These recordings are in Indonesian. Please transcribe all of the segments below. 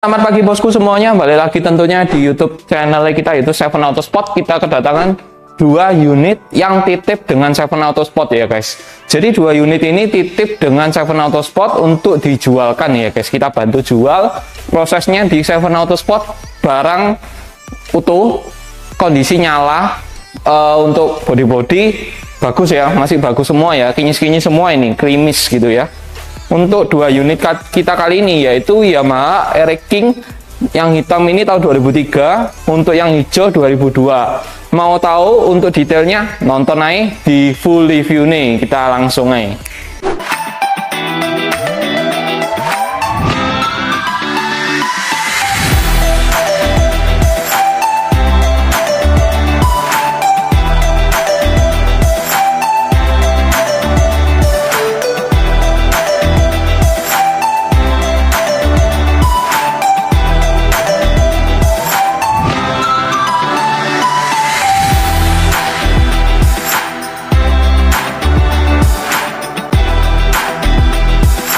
Selamat pagi bosku semuanya, balik lagi tentunya di YouTube channel kita yaitu Seven Auto Spot. Kita kedatangan dua unit yang titip dengan Seven Auto Spot ya guys. Jadi dua unit ini titip dengan Seven Auto Spot untuk dijualkan ya guys. Kita bantu jual, prosesnya di Seven Auto Spot barang utuh, kondisi nyala, untuk body bagus ya, masih bagus semua ya, kinyis-kinyis semua ini, krimis gitu ya. Untuk dua unit kita kali ini yaitu Yamaha RX King yang hitam ini tahun 2003, untuk yang hijau 2002. Mau tahu untuk detailnya, nonton aja di full review nih, kita langsung aja.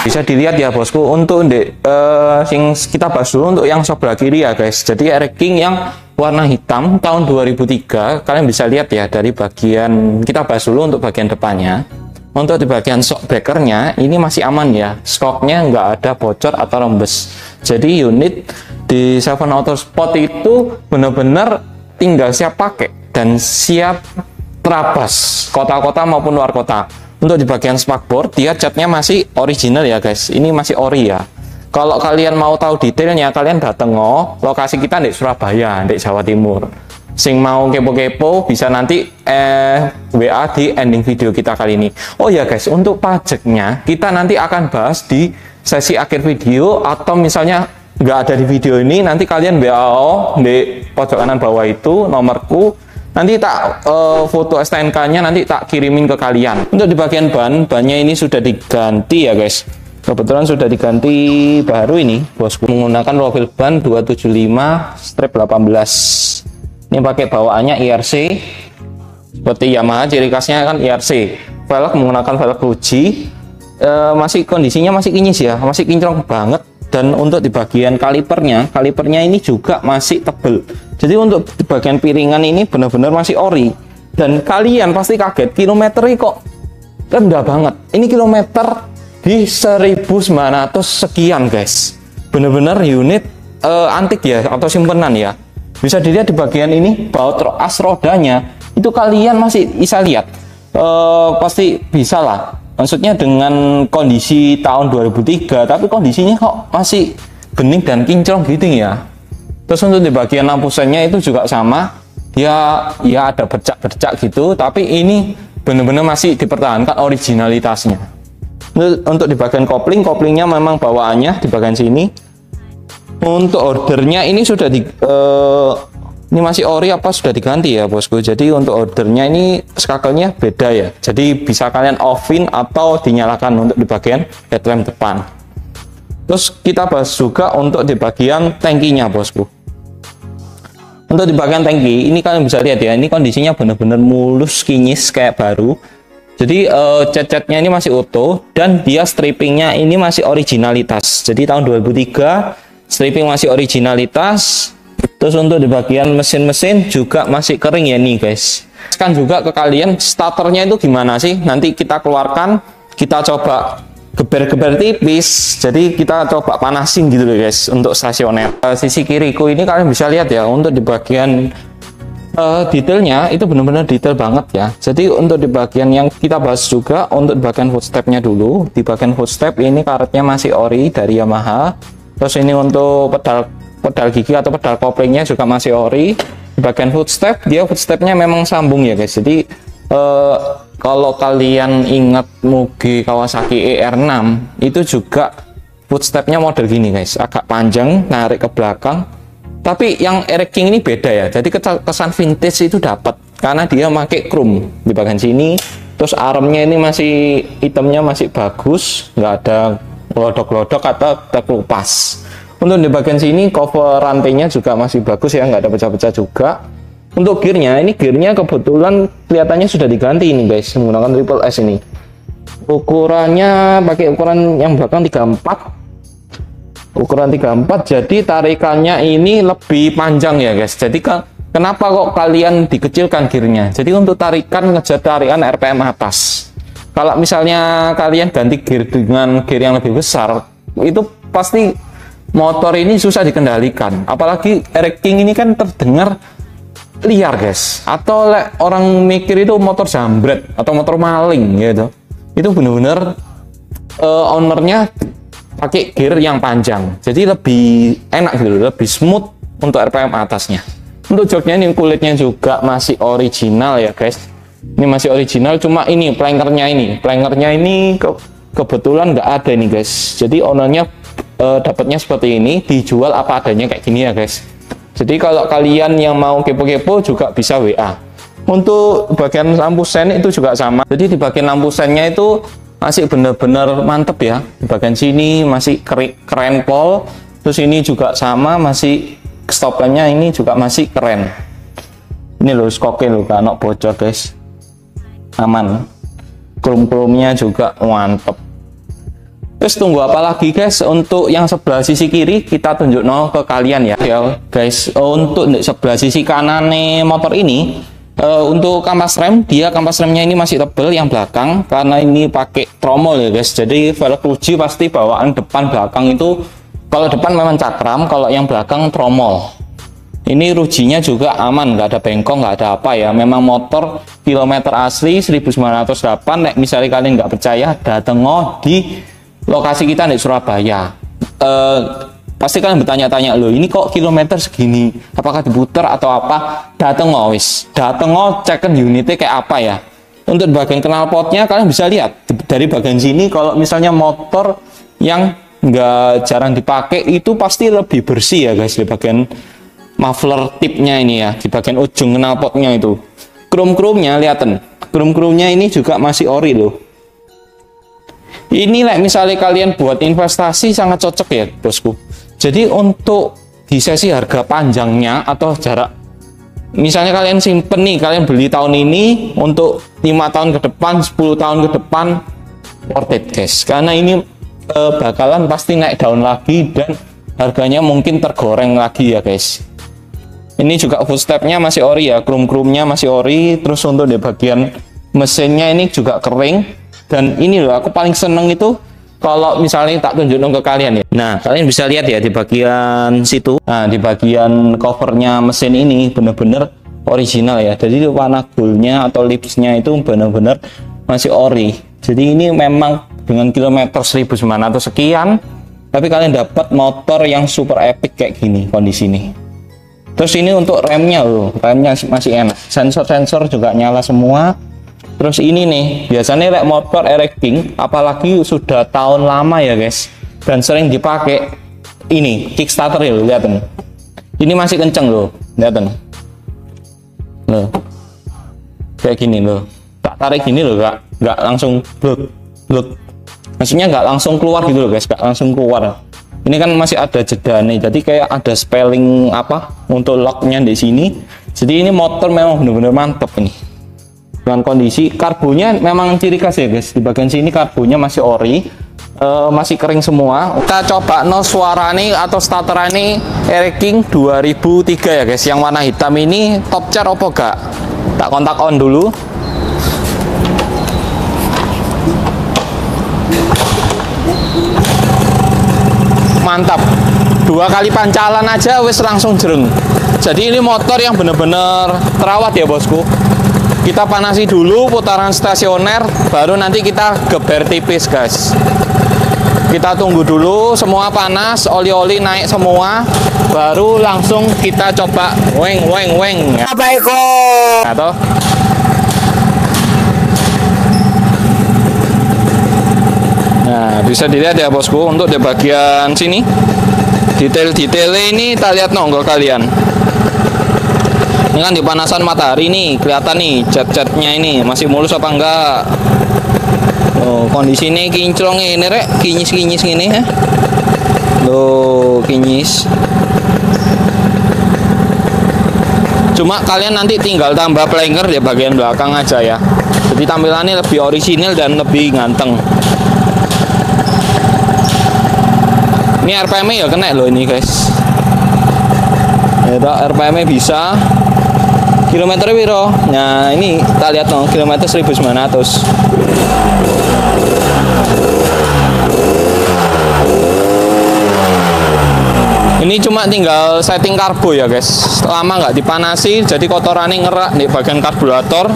Bisa dilihat ya bosku, untuk yang kita bahas dulu untuk yang sebelah kiri ya guys. Jadi RX King yang warna hitam tahun 2003, kalian bisa lihat ya dari bagian, kita bahas dulu untuk bagian depannya. Untuk di bagian shock breakernya ini masih aman ya, shocknya nggak ada bocor atau rembes. Jadi unit di Seven Auto Spot itu benar-benar tinggal siap pakai dan siap terabas kota-kota maupun luar kota. Untuk di bagian spakbor, dia catnya masih original ya guys. Ini masih ori ya. Kalau kalian mau tahu detailnya, kalian dateng lokasi kita di Surabaya, di Jawa Timur. Sing mau kepo-kepo bisa nanti WA di ending video kita kali ini. Oh ya guys, untuk pajaknya kita nanti akan bahas di sesi akhir video, atau misalnya nggak ada di video ini, nanti kalian WA di pojok kanan bawah itu nomorku. Nanti tak foto STNK-nya nanti tak kirimin ke kalian. Untuk di bagian bannya ini sudah diganti ya guys. Kebetulan sudah diganti baru ini bosku, menggunakan profil ban 275/18. Ini pakai bawaannya IRC. Seperti Yamaha, ciri khasnya kan IRC. Velg menggunakan velg Fuji. Masih kondisinya masih kinyis ya, masih kinclong banget. Dan untuk di bagian kalipernya ini juga masih tebel. Jadi untuk di bagian piringan ini benar-benar masih ori. Dan kalian pasti kaget, kilometernya kok rendah banget. Ini kilometer di 1900 sekian guys. Benar-benar unit antik ya, atau simpenan ya. Bisa dilihat di bagian ini, baut as rodanya itu kalian masih bisa lihat. Pasti bisa lah. Maksudnya dengan kondisi tahun 2003, tapi kondisinya kok masih bening dan kinclong gitu ya. Terus untuk di bagian lampu sennya itu juga sama, ya ada bercak-bercak gitu, tapi ini benar-benar masih dipertahankan originalitasnya. Untuk di bagian koplingnya memang bawaannya di bagian sini. Untuk ordernya ini sudah ini masih ori apa sudah diganti ya bosku. Jadi untuk ordernya ini skakelnya beda ya. Jadi bisa kalian offin atau dinyalakan untuk di bagian headlamp depan. Terus kita bahas juga untuk di bagian tangkinya bosku. Untuk di bagian tangki ini kalian bisa lihat ya, ini kondisinya benar-benar mulus kinyis kayak baru. Jadi cat-catnya ini masih utuh dan dia strippingnya ini masih originalitas. Jadi tahun 2003 stripping masih originalitas. Terus untuk di bagian mesin-mesin juga masih kering ya nih guys. Kan juga ke kalian starternya itu gimana sih? Nanti kita keluarkan, kita coba geber-geber tipis. Jadi kita coba panasin gitu loh guys untuk stasioner. Sisi kiriku ini kalian bisa lihat ya, untuk di bagian detailnya itu benar-benar detail banget ya. Jadi untuk di bagian yang kita bahas juga, untuk di bagian footstepnya dulu. Di bagian footstep ini karetnya masih ori dari Yamaha. Terus ini untuk pedal gigi atau pedal koplingnya juga masih ori. Di bagian footstep, dia footstepnya memang sambung ya guys. Jadi kalau kalian ingat Mugi Kawasaki ER6 itu juga footstepnya model gini guys, agak panjang, narik ke belakang. Tapi yang RX King ini beda ya. Jadi kesan vintage itu dapat karena dia pakai chrome di bagian sini. Terus armnya ini masih hitamnya masih bagus, nggak ada glodok-glodok atau terkelupas. Untuk di bagian sini cover rantainya juga masih bagus ya, nggak ada pecah-pecah juga. Untuk gearnya, ini gearnya kebetulan kelihatannya sudah diganti ini guys, menggunakan triple S ini. Ukurannya pakai ukuran yang belakang 34, ukuran 34, jadi tarikannya ini lebih panjang ya guys. Jadi kenapa kok kalian dikecilkan gearnya? Jadi untuk tarikan ngejar tarikan RPM atas. Kalau misalnya kalian ganti gear dengan gear yang lebih besar, itu pasti motor ini susah dikendalikan. Apalagi RX-King ini kan terdengar liar guys. Atau orang mikir itu motor jambret atau motor maling gitu. Itu bener-bener ownernya pakai gear yang panjang. Jadi lebih enak gitu, lebih smooth untuk RPM atasnya. Untuk joknya ini kulitnya juga masih original ya guys. Ini masih original, cuma ini plankernya ini kebetulan nggak ada nih guys. Jadi ownernya dapatnya seperti ini, dijual apa adanya kayak gini ya guys. Jadi kalau kalian yang mau kepo-kepo juga bisa WA. Untuk bagian lampu sen itu juga sama. Jadi di bagian lampu sennya itu masih benar-benar mantep ya. Di bagian sini masih keren pol. Terus ini juga sama, masih stop lampnya ini juga masih keren. Ini loh skoknya loh, kan bocor guys. Aman, krum-krumnya juga mantep. Terus tunggu apa lagi guys? Untuk yang sebelah sisi kiri kita tunjuk ke kalian ya guys. Untuk di sebelah sisi kanan nih motor ini, untuk kampas rem, kampas remnya ini masih tebel yang belakang karena ini pakai tromol ya guys. Jadi velg uji pasti bawaan depan belakang itu, kalau depan memang cakram, kalau yang belakang tromol. Ini rujinya juga aman, nggak ada bengkok, nggak ada apa ya. Memang motor kilometer asli 1908. Nek misalnya kalian nggak percaya, dateng di lokasi kita di Surabaya. Pasti kalian bertanya-tanya, loh ini kok kilometer segini? Apakah diputar atau apa? Dateng ceken unitnya kayak apa ya. Untuk bagian knalpotnya kalian bisa lihat dari bagian sini. Kalau misalnya motor yang nggak jarang dipakai itu pasti lebih bersih ya guys. Di bagian muffler tipnya ini ya, di bagian ujung knalpotnya itu krum-krumnya lihatin, krum-krumnya ini juga masih ori loh. Ini misalnya kalian buat investasi sangat cocok ya bosku. Jadi untuk di sesi harga panjangnya atau jarak, misalnya kalian simpen nih, kalian beli tahun ini untuk 5 tahun ke depan, 10 tahun ke depan, worth it guys, karena ini bakalan pasti naik daun lagi dan harganya mungkin tergoreng lagi ya guys. Ini juga footstepnya masih ori ya, krum-krumnya masih ori. Terus untuk di bagian mesinnya ini juga kering. Dan ini loh, aku paling seneng itu kalau misalnya tak tunjukin ke kalian ya. Nah, kalian bisa lihat ya di bagian situ. Nah, di bagian covernya mesin ini bener-bener original ya. Jadi warna goldnya atau lipsnya itu bener-bener masih ori. Jadi ini memang dengan kilometer 1900 sekian, tapi kalian dapat motor yang super epic kayak gini kondisi ini. Terus ini untuk remnya loh, remnya masih enak, sensor-sensor juga nyala semua. Terus ini nih, biasanya motor RX-King apalagi sudah tahun lama ya guys, dan sering dipakai, ini kickstarter ya loh, lihat nih. Ini masih kenceng loh, lihat nih. Loh, kayak gini loh, tak tarik gini loh, nggak langsung blok, maksudnya nggak langsung keluar gitu loh guys, nggak langsung keluar. Ini kan masih ada jeda nih, jadi kayak ada spelling apa untuk locknya di sini. Jadi ini motor memang benar-benar mantap ini. Dengan kondisi karbonya memang ciri khas ya guys. Di bagian sini karbonya masih ori, masih kering semua. Kita coba suara nih atau starter ini RX-King 2003 ya guys. Yang warna hitam ini top char apa gak? Tak kontak on dulu. Mantap, 2 kali pancalan aja wis langsung jereng. Jadi ini motor yang bener-bener terawat ya bosku. Kita panasi dulu putaran stasioner, baru nanti kita geber tipis guys. Kita tunggu dulu semua panas, oli-oli naik semua, baru langsung kita coba weng. Apa itu? Atau nah, bisa dilihat ya bosku, untuk di bagian sini detail-detailnya ini kita lihat nongol kalian. Ini kan di panasan matahari nih, kelihatan nih cat-catnya ini masih mulus apa enggak. Oh, kondisi ini kinclong ini rek, kinyis ini ya. Loh, kinyis. Cuma kalian nanti tinggal tambah planker di bagian belakang aja ya. Jadi tampilannya lebih orisinil dan lebih ganteng. Ini RPM-nya ya kena loh ini guys. Ya RPM-nya bisa. Kilometernya piro? Nah ini kita lihat dong, kilometer 1900. Ini cuma tinggal setting karbo ya guys. Lama nggak dipanasi, jadi kotorannya ngerak di bagian karburator.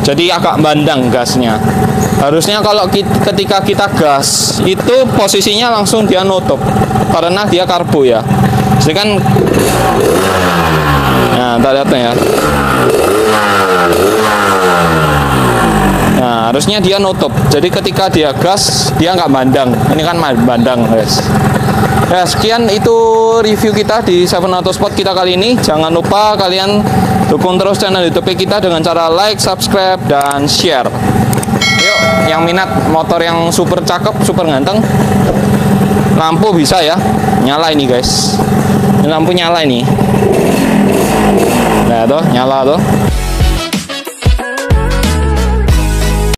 Jadi agak bandang gasnya. Harusnya kalau ketika kita gas itu posisinya langsung dia nutup karena dia karbo ya. Jadi kan, nah kita lihat ya. Nah harusnya dia nutup. Jadi ketika dia gas dia nggak bandang. Ini kan bandang guys. Ya sekian itu review kita di 7auto Sport kita kali ini. Jangan lupa kalian dukung terus channel YouTube kita dengan cara like, subscribe, dan share. Yuk, yang minat motor yang super cakep, super ganteng, lampu bisa ya, nyala ini guys. Ini lampu nyala ini. Nah tuh, nyala tuh.